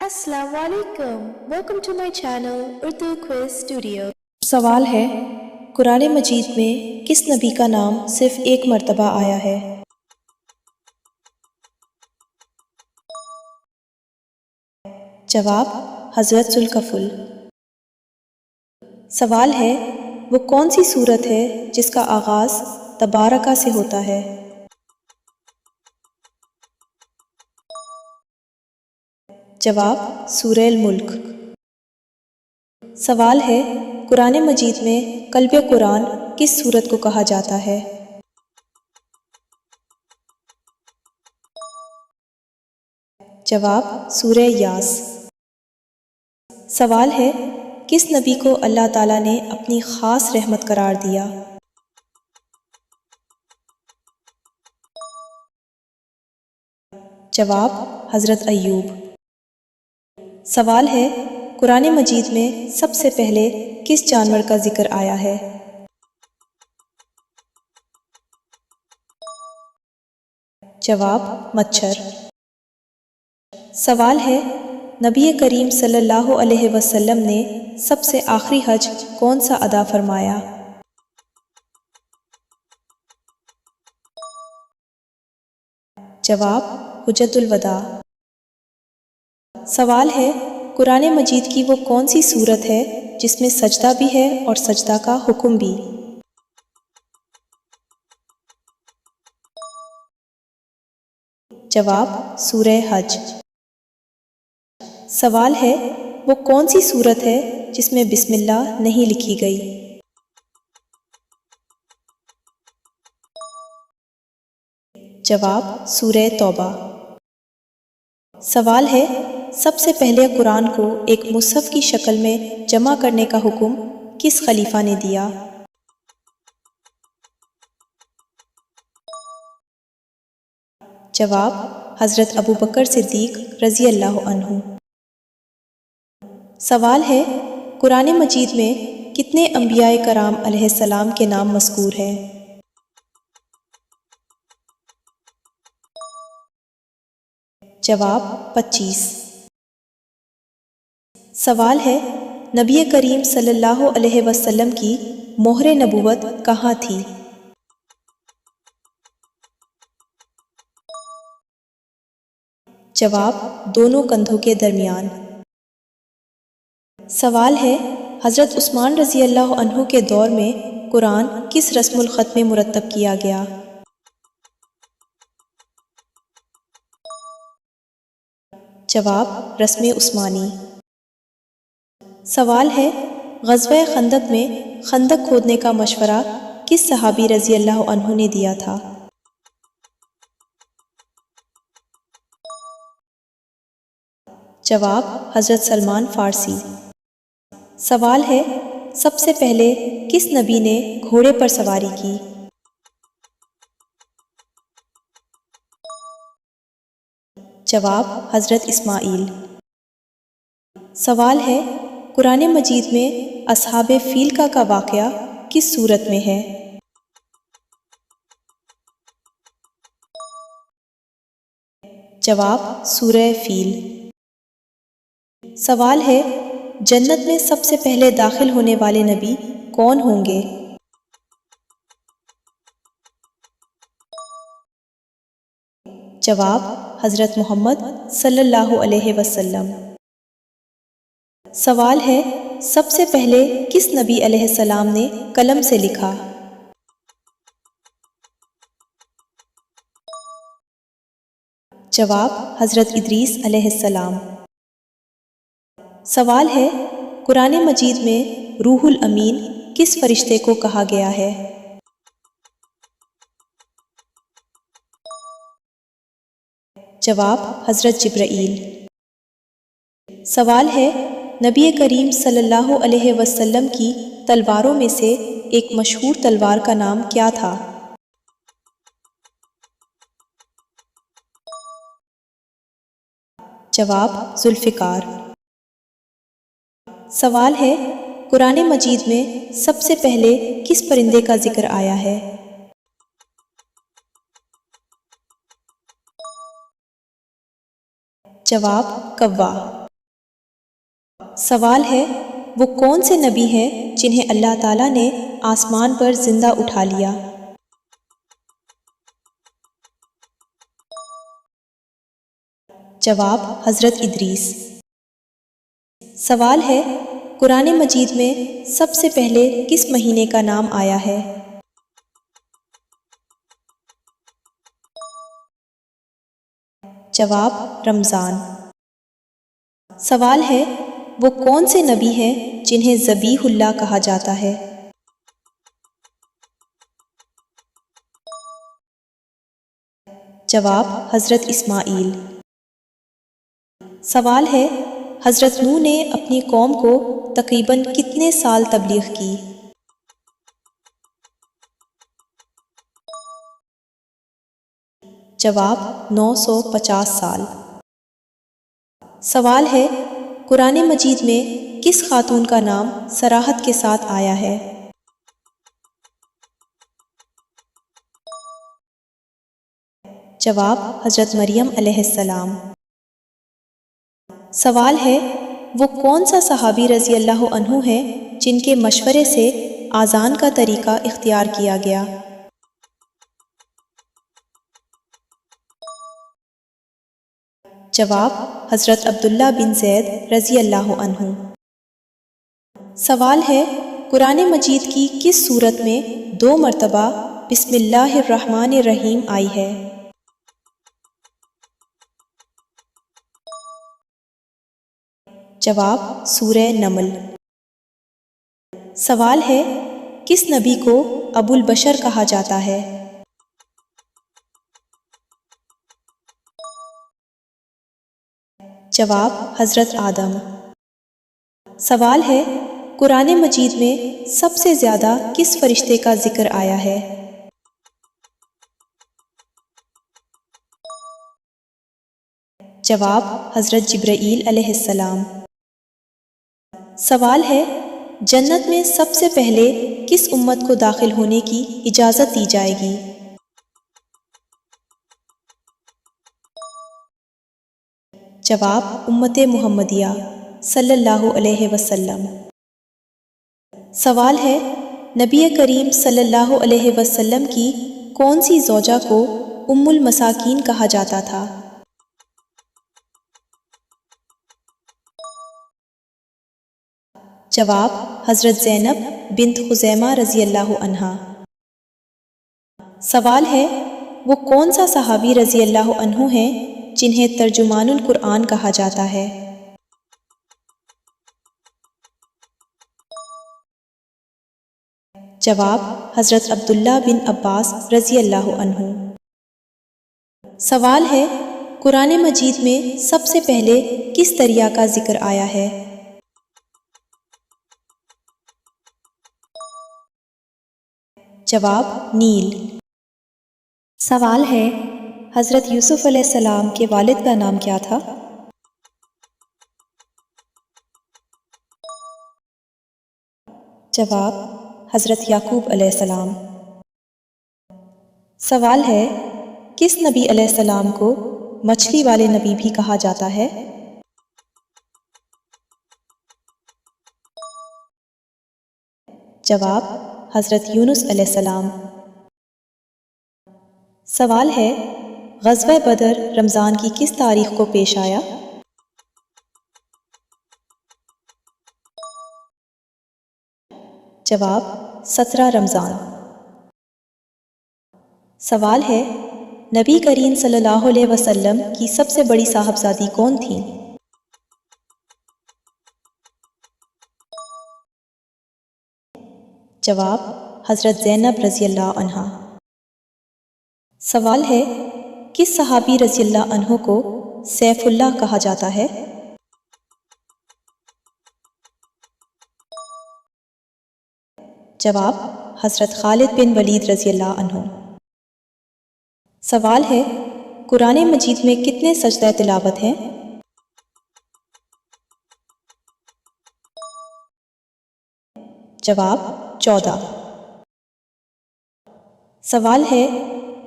السلام علیکم، welcome to my channel Urdu quiz studio. سوال ہے، قرآن مجید میں کس نبی کا نام صرف ایک مرتبہ آیا ہے؟ جواب، حضرت ذوالکفل۔ سوال ہے، وہ کون سی سورت ہے جس کا آغاز تبارکہ سے ہوتا ہے؟ جواب، سورہ الملک۔ سوال ہے، قرآن مجید میں قلب قرآن کس سورت کو کہا جاتا ہے؟ جواب، سورہ یاس۔ سوال ہے، کس نبی کو اللہ تعالیٰ نے اپنی خاص رحمت قرار دیا؟ جواب، حضرت ایوب۔ سوال ہے، قرآن مجید میں سب سے پہلے کس جانور کا ذکر آیا ہے؟ جواب، مچھر۔ سوال ہے، نبی کریم صلی اللہ علیہ وسلم نے سب سے آخری حج کون سا ادا فرمایا؟ جواب، حجۃ الوداع۔ سوال ہے، قرآن مجید کی وہ کون سی سورت ہے جس میں سجدہ بھی ہے اور سجدہ کا حکم بھی؟ جواب، سورہ حج۔ سوال ہے، وہ کون سی سورت ہے جس میں بسم اللہ نہیں لکھی گئی؟ جواب، سورہ توبہ۔ سوال ہے، سب سے پہلے قرآن کو ایک مصحف کی شکل میں جمع کرنے کا حکم کس خلیفہ نے دیا؟ جواب، حضرت ابوبکر صدیق رضی اللہ عنہ۔ سوال ہے، قرآن مجید میں کتنے انبیاء کرام علیہ السلام کے نام مذکور ہیں؟ جواب، 25۔ سوال ہے، نبی کریم صلی اللہ علیہ وسلم کی مہر نبوت کہاں تھی؟ جواب، دونوں کندھوں کے درمیان۔ سوال ہے، حضرت عثمان رضی اللہ عنہ کے دور میں قرآن کس رسم الخط میں مرتب کیا گیا؟ جواب، رسم عثمانی۔ سوال ہے، غزوہ خندق میں خندق کھودنے کا مشورہ کس صحابی رضی اللہ عنہ نے دیا تھا؟ جواب، حضرت سلمان فارسی۔ سوال ہے، سب سے پہلے کس نبی نے گھوڑے پر سواری کی؟ جواب، حضرت اسماعیل۔ سوال ہے، قرآن مجید میں اصحاب فیل کا واقعہ کس سورت میں ہے؟ جواب، سورہ فیل۔ سوال ہے، جنت میں سب سے پہلے داخل ہونے والے نبی کون ہوں گے؟ جواب، حضرت محمد صلی اللہ علیہ وسلم۔ سوال ہے، سب سے پہلے کس نبی علیہ السلام نے قلم سے لکھا؟ جواب، حضرت ادریس علیہ السلام۔ سوال ہے، قرآن مجید میں روح الامین کس فرشتے کو کہا گیا ہے؟ جواب، حضرت جبرائیل۔ سوال ہے، نبی کریم صلی اللہ علیہ وسلم کی تلواروں میں سے ایک مشہور تلوار کا نام کیا تھا؟ جواب، ذوالفقار۔ سوال ہے، قرآن مجید میں سب سے پہلے کس پرندے کا ذکر آیا ہے؟ جواب، کوا۔ سوال ہے وہ کون سے نبی ہیں جنہیں اللہ تعالیٰ نے آسمان پر زندہ اٹھا لیا؟ جواب حضرت ادریس۔ سوال ہے قرآن مجید میں سب سے پہلے کس مہینے کا نام آیا ہے؟ جواب رمضان۔ سوال ہے وہ کون سے نبی ہیں جنہیں ذبیح اللہ کہا جاتا ہے؟ جواب حضرت اسماعیل۔ سوال ہے حضرت نوح نے اپنی قوم کو تقریباً کتنے سال تبلیغ کی؟ جواب 950 سال۔ سوال ہے قرآن مجید میں کس خاتون کا نام صراحت کے ساتھ آیا ہے؟ جواب حضرت مریم علیہ السلام۔ سوال ہے وہ کون سا صحابی رضی اللہ عنہ ہے جن کے مشورے سے آذان کا طریقہ اختیار کیا گیا؟ جواب حضرت عبداللہ بن زید رضی اللہ عنہ۔ سوال ہے قرآن مجید کی کس صورت میں 2 مرتبہ بسم اللہ الرحمن الرحیم آئی ہے؟ جواب سورہ نمل۔ سوال ہے کس نبی کو ابو البشر کہا جاتا ہے؟ جواب حضرت آدم۔ سوال ہے قرآن مجید میں سب سے زیادہ کس فرشتے کا ذکر آیا ہے؟ جواب حضرت جبرائیل علیہ السلام۔ سوال ہے جنت میں سب سے پہلے کس امت کو داخل ہونے کی اجازت دی جائے گی؟ جواب امت محمدیہ صلی اللہ علیہ وسلم۔ سوال ہے نبی کریم صلی اللہ علیہ وسلم کی کون سی زوجہ کو ام المساکین کہا جاتا تھا؟ جواب حضرت زینب بنت خزیمہ رضی اللہ عنہا۔ سوال ہے وہ کون سا صحابی رضی اللہ عنہ ہیں جنہیں ترجمان القرآن کہا جاتا ہے؟ جواب حضرت عبداللہ بن عباس رضی اللہ عنہ۔ سوال ہے قرآن مجید میں سب سے پہلے کس دریا کا ذکر آیا ہے؟ جواب نیل۔ سوال ہے حضرت یوسف علیہ السلام کے والد کا نام کیا تھا؟ جواب حضرت یعقوب علیہ السلام۔ سوال ہے کس نبی علیہ السلام کو مچھلی والے نبی بھی کہا جاتا ہے؟ جواب حضرت یونس علیہ السلام۔ سوال ہے غزوہ بدر رمضان کی کس تاریخ کو پیش آیا؟ جواب 17 رمضان۔ سوال ہے نبی کریم صلی اللہ علیہ وسلم کی سب سے بڑی صاحبزادی کون تھیں؟ جواب حضرت زینب رضی اللہ عنہا۔ سوال ہے کس صحابی رضی اللہ عنہ کو سیف اللہ کہا جاتا ہے؟ جواب حضرت خالد بن ولید رضی اللہ عنہ۔ سوال ہے قرآن مجید میں کتنے سجدہ تلاوت ہیں؟ جواب 14۔ سوال ہے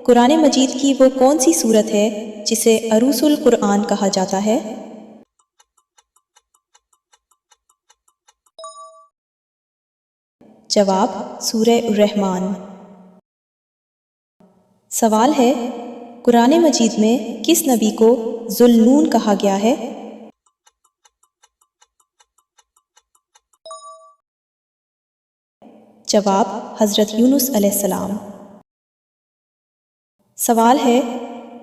قرآن مجید کی وہ کون سی صورت ہے جسے عروس القرآن کہا جاتا ہے؟ جواب سورہ الرحمن۔ سوال ہے قرآن مجید میں کس نبی کو ذوالنون کہا گیا ہے؟ جواب حضرت یونس علیہ السلام۔ سوال ہے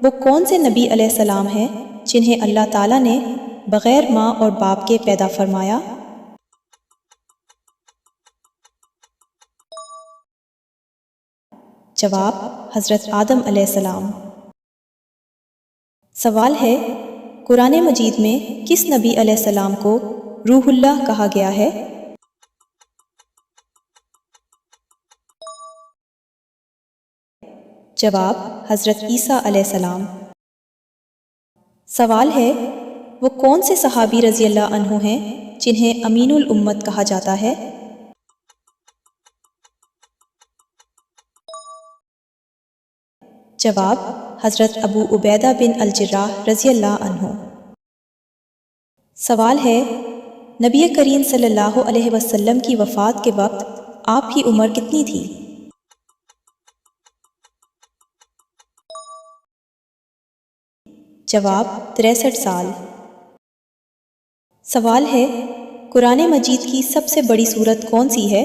وہ کون سے نبی علیہ السلام ہیں جنہیں اللہ تعالیٰ نے بغیر ماں اور باپ کے پیدا فرمایا؟ جواب حضرت آدم علیہ السلام۔ سوال ہے قرآن مجید میں کس نبی علیہ السلام کو روح اللہ کہا گیا ہے؟ جواب حضرت عیسیٰ علیہ السلام۔ سوال ہے وہ کون سے صحابی رضی اللہ عنہ ہیں جنہیں امین الامت کہا جاتا ہے؟ جواب حضرت ابو عبیدہ بن الجراح رضی اللہ عنہ۔ سوال ہے نبی کریم صلی اللہ علیہ وسلم کی وفات کے وقت آپ کی عمر کتنی تھی؟ جواب 63 سال۔ سوال ہے قرآن مجید کی سب سے بڑی سورت کون سی ہے؟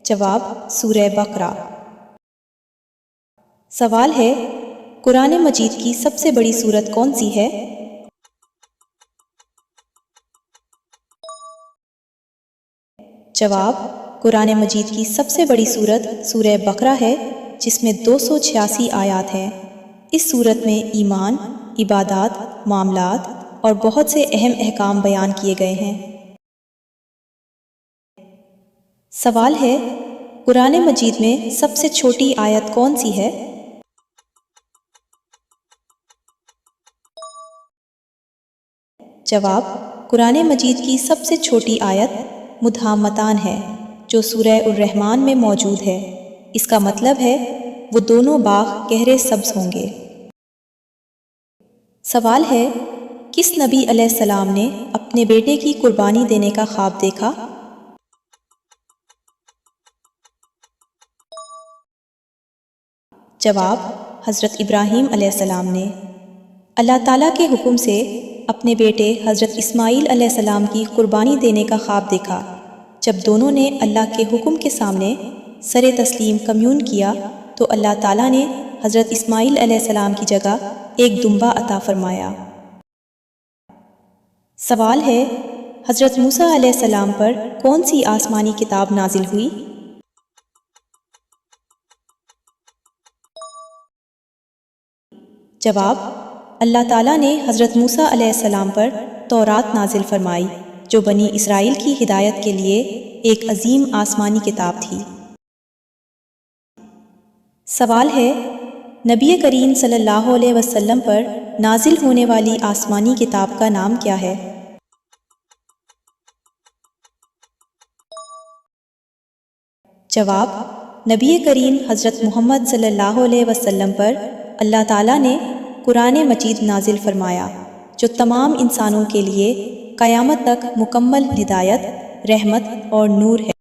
جواب سورہ بقرہ۔ سوال ہے قرآن مجید کی سب سے بڑی سورت کون سی ہے؟ جواب قرآن مجید کی سب سے بڑی سورت سورہ بقرہ ہے جس میں 286 آیات ہیں۔ اس سورت میں ایمان، عبادات، معاملات اور بہت سے اہم احکام بیان کیے گئے ہیں۔ سوال ہے قرآن مجید میں سب سے چھوٹی آیت کون سی ہے؟ جواب قرآن مجید کی سب سے چھوٹی آیت مدھامتان ہے جو سورہ الرحمن میں موجود ہے۔ اس کا مطلب ہے وہ دونوں باغ گہرے سبز ہوں گے۔ سوال ہے کس نبی علیہ السلام نے اپنے بیٹے کی قربانی دینے کا خواب دیکھا؟ جواب حضرت ابراہیم علیہ السلام نے۔ اللہ تعالیٰ کے حکم سے اپنے بیٹے حضرت اسماعیل علیہ السلام کی قربانی دینے کا خواب دیکھا۔ جب دونوں نے اللہ کے حکم کے سامنے سر تسلیم کمیون کیا تو اللہ تعالیٰ نے حضرت اسماعیل علیہ السلام کی جگہ ایک دمبا عطا فرمایا۔ سوال ہے حضرت موسیٰ علیہ السلام پر کون سی آسمانی کتاب نازل ہوئی؟ جواب اللہ تعالیٰ نے حضرت موسیٰ علیہ السلام پر تورات نازل فرمائی جو بنی اسرائیل کی ہدایت کے لیے ایک عظیم آسمانی کتاب تھی۔ سوال ہے نبی کریم صلی اللہ علیہ وسلم پر نازل ہونے والی آسمانی کتاب کا نام کیا ہے؟ جواب نبی کریم حضرت محمد صلی اللہ علیہ وسلم پر اللہ تعالیٰ نے قرآن مجید نازل فرمایا جو تمام انسانوں کے لیے قیامت تک مکمل ہدایت، رحمت اور نور ہے۔